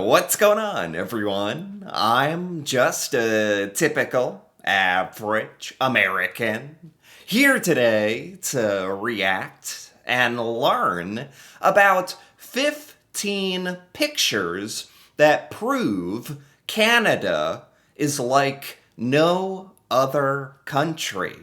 What's going on, everyone? I'm just a typical, average American here today to react and learn about 15 pictures that prove Canada is like no other country.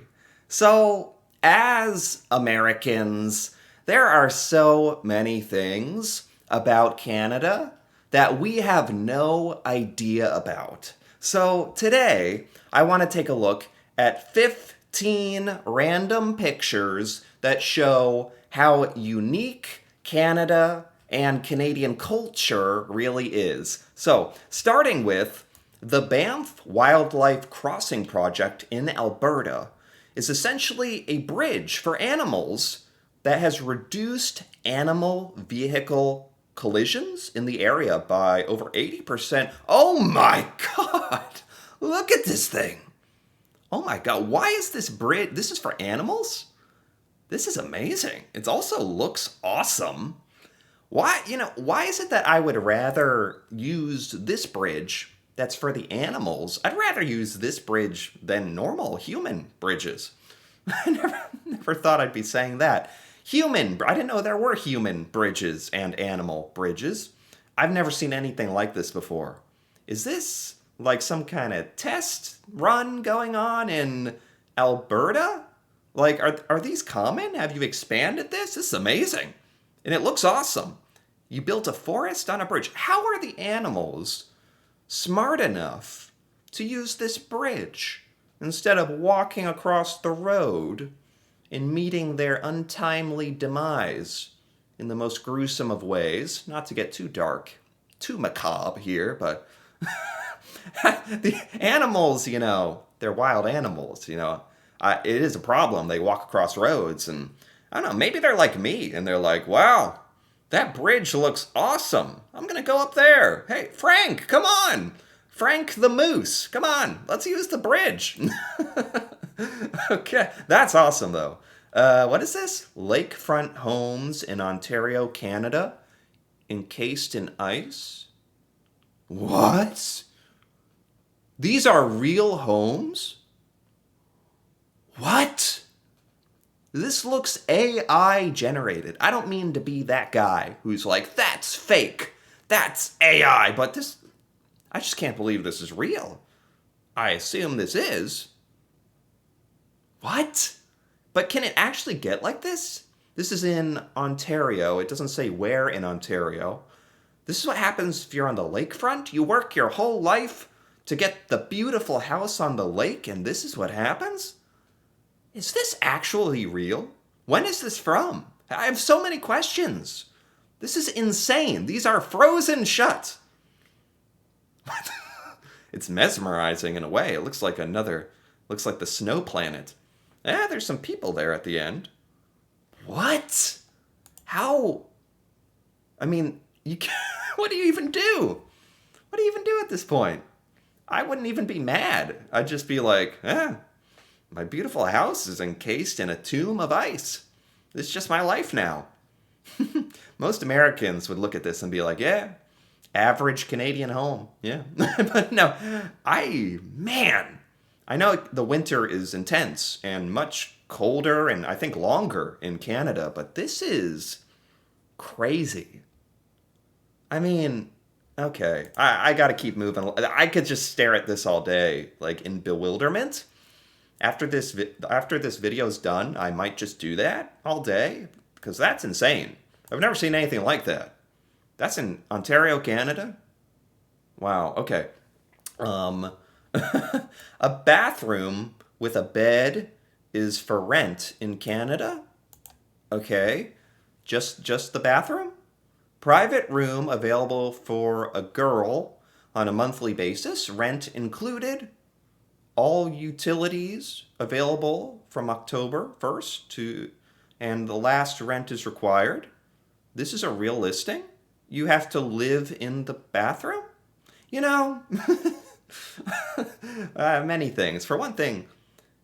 So, as Americans, there are so many things about Canada that we have no idea about. So today, I want to take a look at 15 random pictures that show how unique Canada and Canadian culture really is. So, starting with the Banff Wildlife Crossing Project in Alberta is essentially a bridge for animals that has reduced animal vehicle collisions in the area by over 80%. Oh my god! Look at this thing! Oh my god, why is this bridge? This is for animals? This is amazing. It also looks awesome. Why is it that I would rather use this bridge that's for the animals? I'd rather use this bridge than normal human bridges. I never thought I'd be saying that. I didn't know there were human bridges and animal bridges. I've never seen anything like this before. Is this like some kind of test run going on in Alberta? Like, are these common? Have you expanded this? This is amazing. And it looks awesome. You built a forest on a bridge. How are the animals smart enough to use this bridge instead of walking across the road and meeting their untimely demise in the most gruesome of ways? Not to get too dark, too macabre here, but the animals, they're wild animals, it is a problem. They walk across roads, and I don't know, maybe they're like me, and they're like, wow, that bridge looks awesome. I'm going to go up there. Hey, Frank, come on. Frank the Moose, come on, let's use the bridge. Okay, that's awesome, though. What is this? Lakefront homes in Ontario, Canada, encased in ice? What? These are real homes? What? This looks AI generated. I don't mean to be that guy who's like, that's fake. That's AI. But I just can't believe this is real. I assume this is. What? But can it actually get like this? This is in Ontario. It doesn't say where in Ontario. This is what happens if you're on the lakefront. You work your whole life to get the beautiful house on the lake, and this is what happens? Is this actually real? When is this from? I have so many questions. This is insane. These are frozen shut. It's mesmerizing in a way. It looks like the snow planet. There's some people there at the end. What? How? I mean, what do you even do? What do you even do at this point? I wouldn't even be mad. I'd just be like, my beautiful house is encased in a tomb of ice. It's just my life now. Most Americans would look at this and be like, yeah, average Canadian home. Yeah. But no, I know the winter is intense and much colder and I think longer in Canada, but this is crazy. I mean, okay, I gotta keep moving. I could just stare at this all day, like in bewilderment. After this video's done, I might just do that all day because that's insane. I've never seen anything like that. That's in Ontario, Canada? Wow, okay. Um, a bathroom with a bed is for rent in Canada? Okay. Just the bathroom? Private room available for a girl on a monthly basis, rent included. All utilities available from October 1st and the last rent is required. This is a real listing? You have to live in the bathroom? You know, many things. For one thing,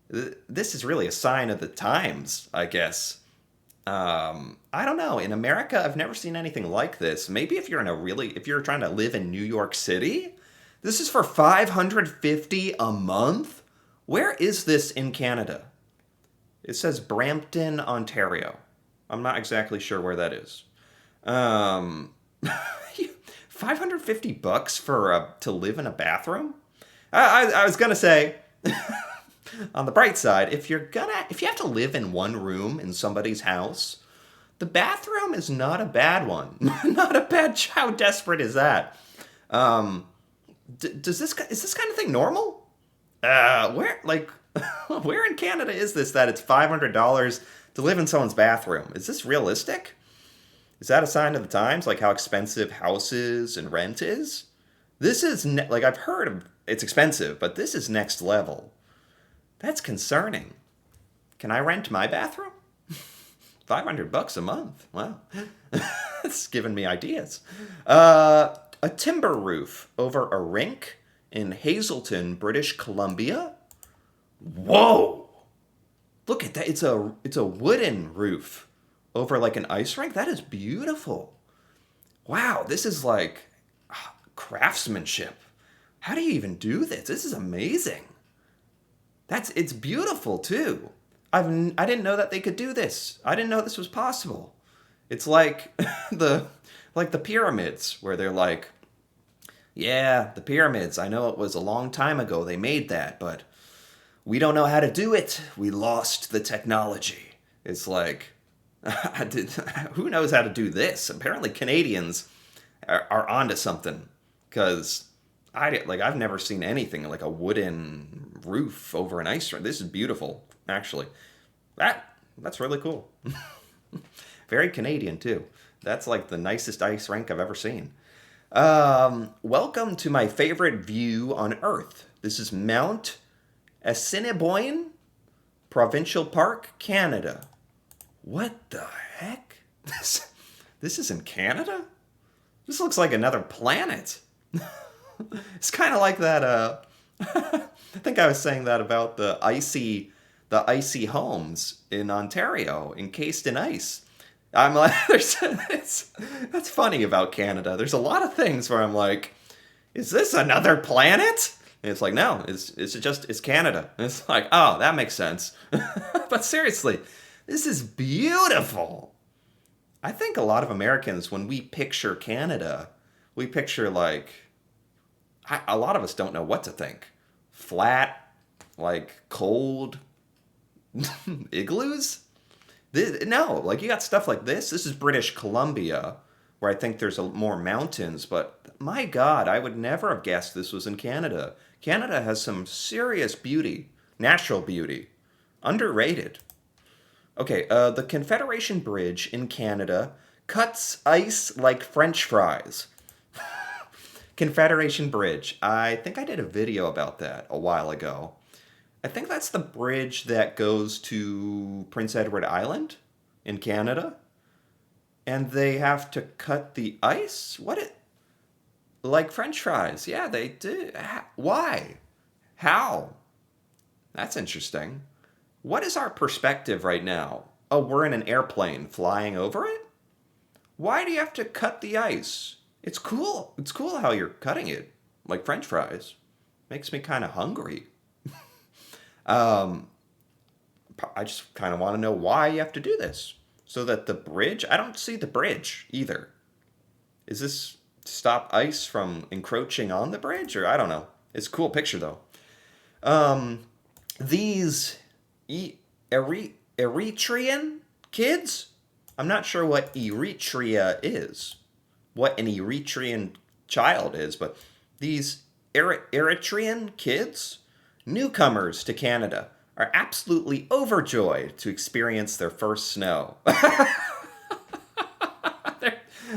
this is really a sign of the times, I guess. I don't know. In America, I've never seen anything like this. Maybe if you're trying to live in New York City, this is for 550 a month. Where is this in Canada? It says Brampton, Ontario. I'm not exactly sure where that is. Um, 550 bucks for to live in a bathroom? I was gonna say, on the bright side, if you have to live in one room in somebody's house, the bathroom is not a bad one. Not a bad. How desperate is that? Um, is this kind of thing normal? Where like where in Canada is this that it's $500 to live in someone's bathroom? Is this realistic? Is that a sign of the times, like how expensive houses and rent is? Like I've heard of it's expensive, but this is next level. That's concerning. Can I rent my bathroom? 500 bucks a month. Wow. It's giving me ideas. A timber roof over a rink in Hazelton, British Columbia. Whoa! Look at that. It's a wooden roof over like an ice rink. That is beautiful. Wow, this is like craftsmanship. How do you even do this? This is amazing. It's beautiful too. I didn't know that they could do this. I didn't know this was possible. It's like the like the pyramids where they're like, yeah, the pyramids. I know it was a long time ago they made that, but we don't know how to do it. We lost the technology. It's like, who knows how to do this? Apparently, Canadians are onto something because I've never seen anything like a wooden roof over an ice rink. This is beautiful, actually. That's really cool. Very Canadian too. That's like the nicest ice rink I've ever seen. Welcome to my favorite view on Earth. This is Mount Assiniboine Provincial Park, Canada. What the heck? This is in Canada? This looks like another planet. It's kind of like that. I think I was saying that about the icy homes in Ontario, encased in ice. I'm like, that's funny about Canada. There's a lot of things where I'm like, is this another planet? And it's like, no, it's Canada. And it's like, oh, that makes sense. But seriously, this is beautiful. I think a lot of Americans, when we picture Canada, we picture like, a lot of us don't know what to think. Flat, like cold igloos? No, like you got stuff like this. This is British Columbia, where I think there's more mountains, but my God, I would never have guessed this was in Canada. Canada has some serious beauty, natural beauty, underrated. Okay, the Confederation Bridge in Canada cuts ice like French fries. Confederation Bridge. I think I did a video about that a while ago. I think that's the bridge that goes to Prince Edward Island in Canada. And they have to cut the ice? Like French fries. Yeah, they do. Why? How? That's interesting. What is our perspective right now? Oh, we're in an airplane flying over it? Why do you have to cut the ice? It's cool. It's cool how you're cutting it, like French fries. Makes me kind of hungry. Um, I just kind of want to know why you have to do this. So that the bridge, I don't see the bridge either. Is this to stop ice from encroaching on the bridge? Or I don't know. It's a cool picture though. Um, these Eritrean kids, I'm not sure what Eritrea is, what an Eritrean child is, but these Eritrean kids, newcomers to Canada, are absolutely overjoyed to experience their first snow.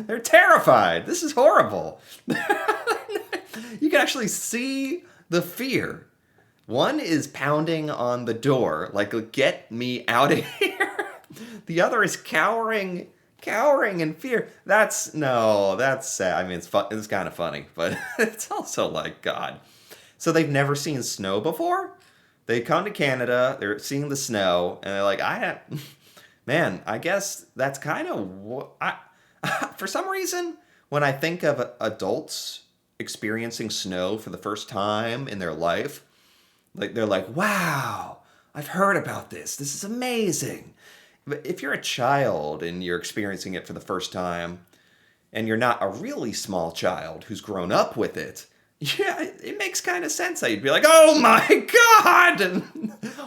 they're terrified. This is horrible. You can actually see the fear. One is pounding on the door, like, get me out of here. The other is cowering in fear. That's sad. I mean, it's kind of funny, but it's also like, God. So they've never seen snow before? They come to Canada, they're seeing the snow, and they're like, Man, I guess that's kind of what I, for some reason, when I think of adults experiencing snow for the first time in their life, like they're like, "Wow, I've heard about this. This is amazing." But if you're a child and you're experiencing it for the first time, and you're not a really small child who's grown up with it, yeah, it makes kind of sense that you'd be like, "Oh my God,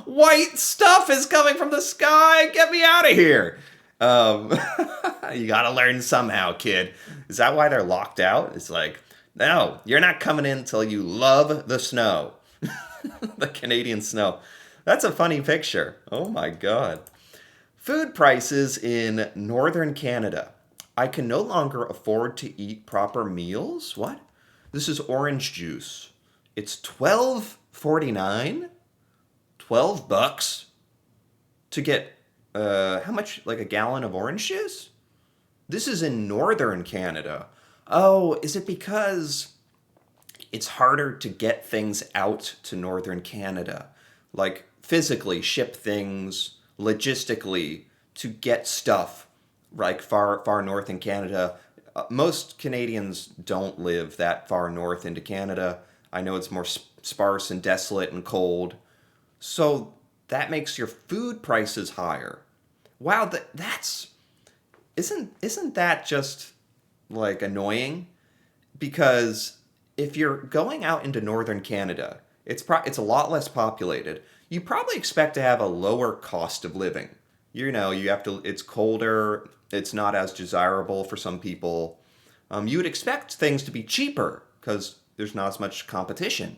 white stuff is coming from the sky! Get me out of here!" Um, you gotta learn somehow, kid. Is that why they're locked out? It's like, no, you're not coming in until you love the snow, the Canadian snow. That's a funny picture. Oh my God. Food prices in northern Canada. I can no longer afford to eat proper meals. What? This is orange juice. It's 12.49. 12 bucks to get how much, like a gallon of orange juice? This is in northern Canada. Oh, is it because it's harder to get things out to northern Canada? Like physically ship things, logistically to get stuff like far north in Canada. Most Canadians don't live that far north into Canada. I know it's more sparse and desolate and cold. So that makes your food prices higher. Wow, that's isn't that just like annoying? Because if you're going out into northern Canada, it's a lot less populated. You probably expect to have a lower cost of living. You know, you have to. It's colder. It's not as desirable for some people. You would expect things to be cheaper because there's not as much competition.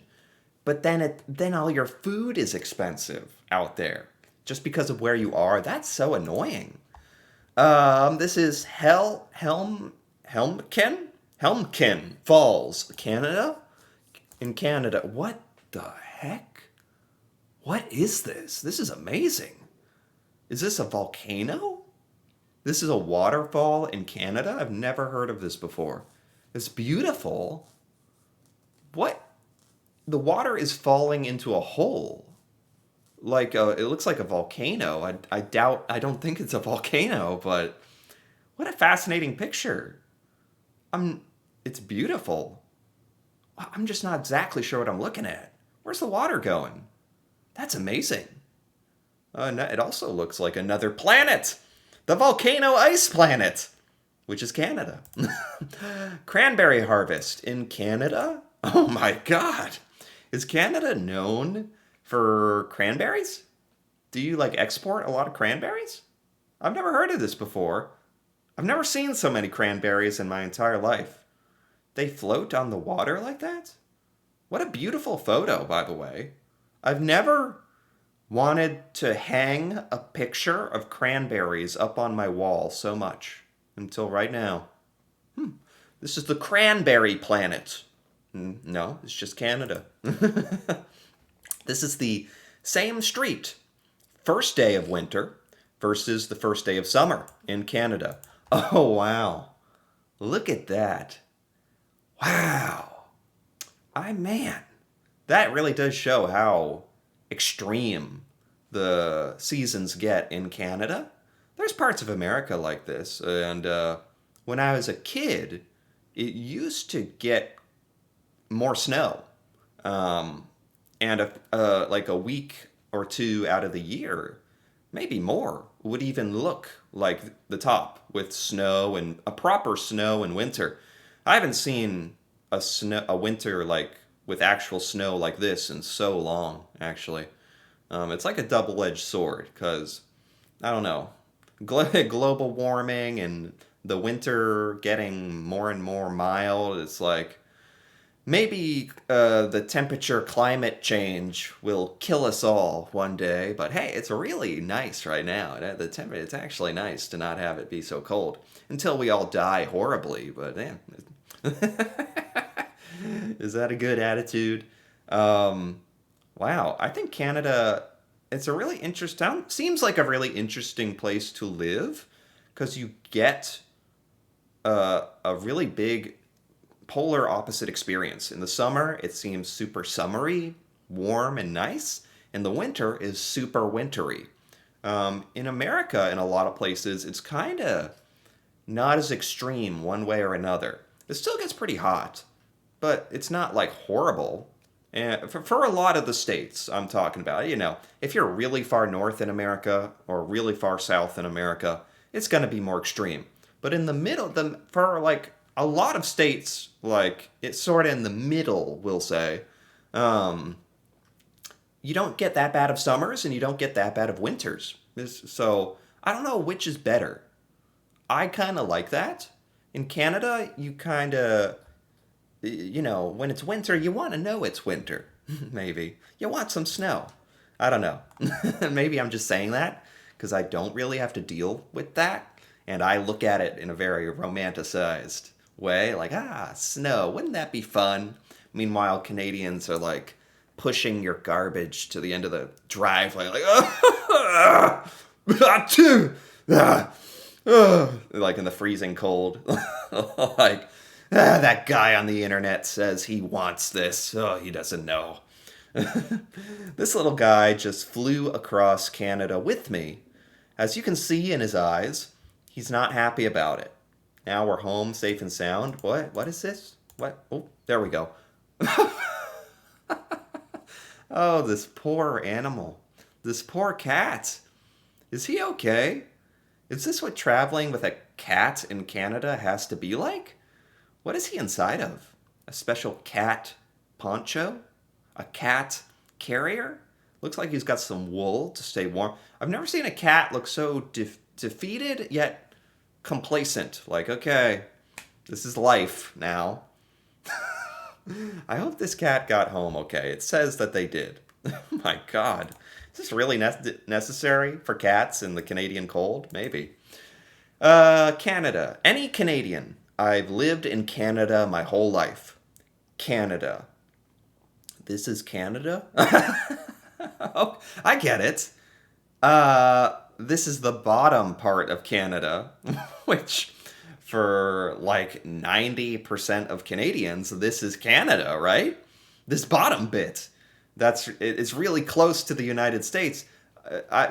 But then all your food is expensive out there just because of where you are. That's so annoying. This is Helmkin Falls, Canada. In Canada, what the heck? What is this? This is amazing. Is this a volcano? This is a waterfall in Canada? I've never heard of this before. It's beautiful. What? The water is falling into a hole. It looks like a volcano. I don't think it's a volcano, but what a fascinating picture. I'm, it's beautiful. I'm just not exactly sure what I'm looking at. Where's the water going? That's amazing. No, it also looks like another planet. The volcano ice planet, which is Canada. Cranberry harvest in Canada? Oh my God. Is Canada known for cranberries? Do you like export a lot of cranberries? I've never heard of this before. I've never seen so many cranberries in my entire life. They float on the water like that? What a beautiful photo, by the way. I've never wanted to hang a picture of cranberries up on my wall so much until right now. This is the cranberry planet. No, it's just Canada. This is the same street. First day of winter versus the first day of summer in Canada. Oh, wow. Look at that. Wow. Man, that really does show how extreme the seasons get in Canada. There's parts of America like this. And when I was a kid, it used to get more snow. And like a week or two out of the year, maybe more, would even look like the top with snow and a proper snow and winter. I haven't seen a winter like with actual snow like this in so long, actually. It's like a double-edged sword because I don't know, global warming and the winter getting more and more mild. It's like maybe the temperature climate change will kill us all one day, but hey, it's really nice right now. It's actually nice to not have it be so cold until we all die horribly. But man, is that a good attitude? Wow, I think Canada. It's a really interesting. Seems like a really interesting place to live because you get a really big polar opposite experience. In the summer, it seems super summery, warm, and nice. And the winter is super wintry. In America, in a lot of places, it's kind of not as extreme one way or another. It still gets pretty hot, but it's not like horrible. And for a lot of the states I'm talking about, if you're really far north in America or really far south in America, it's going to be more extreme. But in the middle, for like a lot of states, like it's sort of in the middle, we'll say, um, you don't get that bad of summers and you don't get that bad of winters. So I don't know which is better. I kind of like that. In Canada, you kind of, when it's winter, you want to know it's winter. Maybe. You want some snow. I don't know. Maybe I'm just saying that because I don't really have to deal with that. And I look at it in a very romanticized way. Like, snow. Wouldn't that be fun? Meanwhile, Canadians are like pushing your garbage to the end of the driveway. Like, like in the freezing cold. Like, that guy on the internet says he wants this. Oh, he doesn't know. This little guy just flew across Canada with me. As you can see in his eyes, he's not happy about it. Now we're home, safe and sound. What? What is this? What? Oh, there we go. Oh, this poor animal. This poor cat. Is he okay? Is this what traveling with a cat in Canada has to be like? What is he inside of? A special cat poncho? A cat carrier? Looks like he's got some wool to stay warm. I've never seen a cat look so defeated yet complacent. Like, okay, this is life now. I hope this cat got home okay. It says that they did. My God. Is this really necessary for cats in the Canadian cold? Maybe. Canada. Any Canadian. I've lived in Canada my whole life. Canada. This is Canada? Oh, I get it. This is the bottom part of Canada, which for like 90% of Canadians, this is Canada, right? This bottom bit. It's really close to the United States.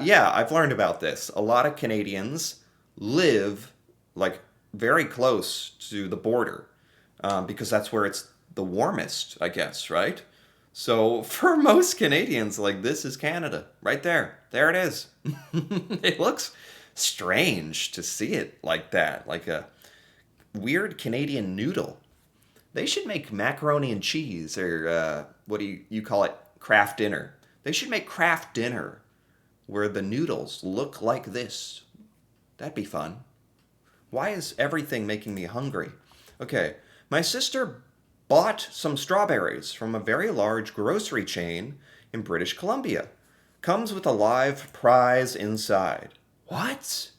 Yeah, I've learned about this. A lot of Canadians live like very close to the border because that's where it's the warmest, I guess, right? So for most Canadians, like this is Canada right there. There it is. It looks strange to see it like that, like a weird Canadian noodle. They should make macaroni and cheese, or what do you call it? Kraft dinner. They should make Kraft dinner where the noodles look like this. That'd be fun. Why is everything making me hungry? Okay, my sister bought some strawberries from a very large grocery chain in British Columbia. Comes with a live prize inside. What?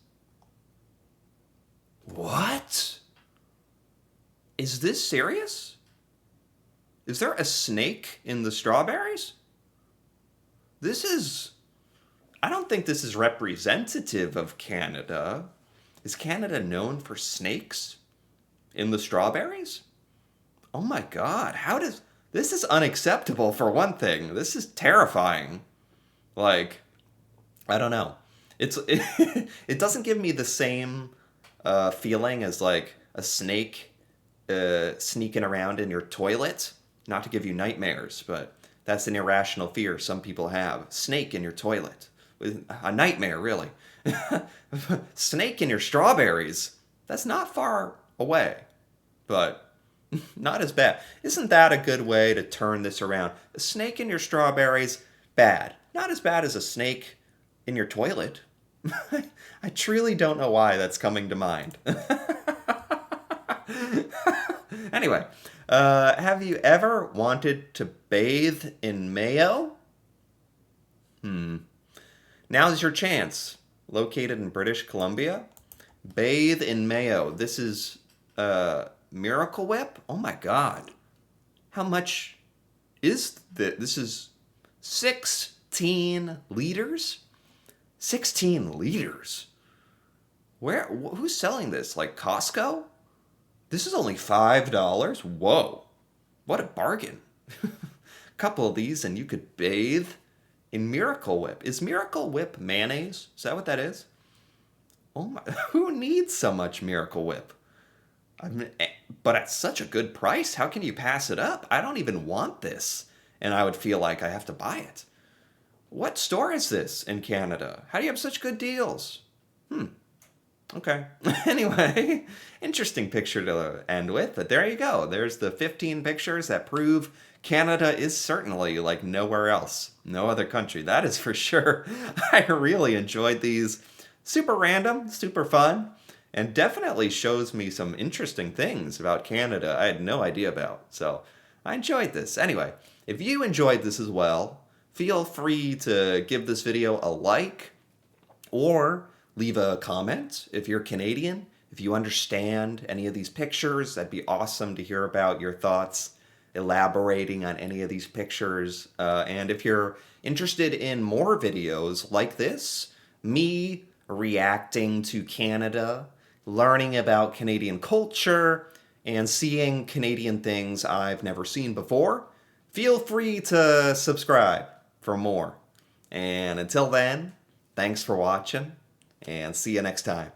What? Is this serious? Is there a snake in the strawberries? This is... I don't think this is representative of Canada. Is Canada known for snakes in the strawberries? Oh my God, how does... This is unacceptable for one thing. This is terrifying. Like, I don't know. It doesn't give me the same feeling as like a snake sneaking around in your toilet. Not to give you nightmares, but that's an irrational fear some people have. Snake in your toilet. A nightmare, really. Snake in your strawberries. That's not far away, but not as bad. Isn't that a good way to turn this around? A snake in your strawberries, bad. Not as bad as a snake in your toilet. I truly don't know why that's coming to mind. Anyway, have you ever wanted to bathe in mayo? Now's your chance. Located in British Columbia. Bathe in mayo. This is Miracle Whip? Oh my God. How much is this? This is 16 liters? 16 liters? Who's selling this? Like Costco? This is only $5? Whoa. What a bargain. Couple of these and you could bathe in Miracle Whip. Is Miracle Whip mayonnaise? Is that what that is? Oh my, who needs so much Miracle Whip? I mean, but at such a good price, how can you pass it up? I don't even want this, and I would feel like I have to buy it. What store is this in Canada? How do you have such good deals? Okay. Anyway, interesting picture to end with, but there you go. There's the 15 pictures that prove Canada is certainly like nowhere else. No other country, that is for sure. I really enjoyed these. Super random, super fun, and definitely shows me some interesting things about Canada I had no idea about. So I enjoyed this. Anyway, if you enjoyed this as well, feel free to give this video a like or leave a comment if you're Canadian. If you understand any of these pictures, that'd be awesome to hear about your thoughts elaborating on any of these pictures. And if you're interested in more videos like this, me reacting to Canada, learning about Canadian culture, and seeing Canadian things I've never seen before, feel free to subscribe for more. And until then, thanks for watching, and see you next time.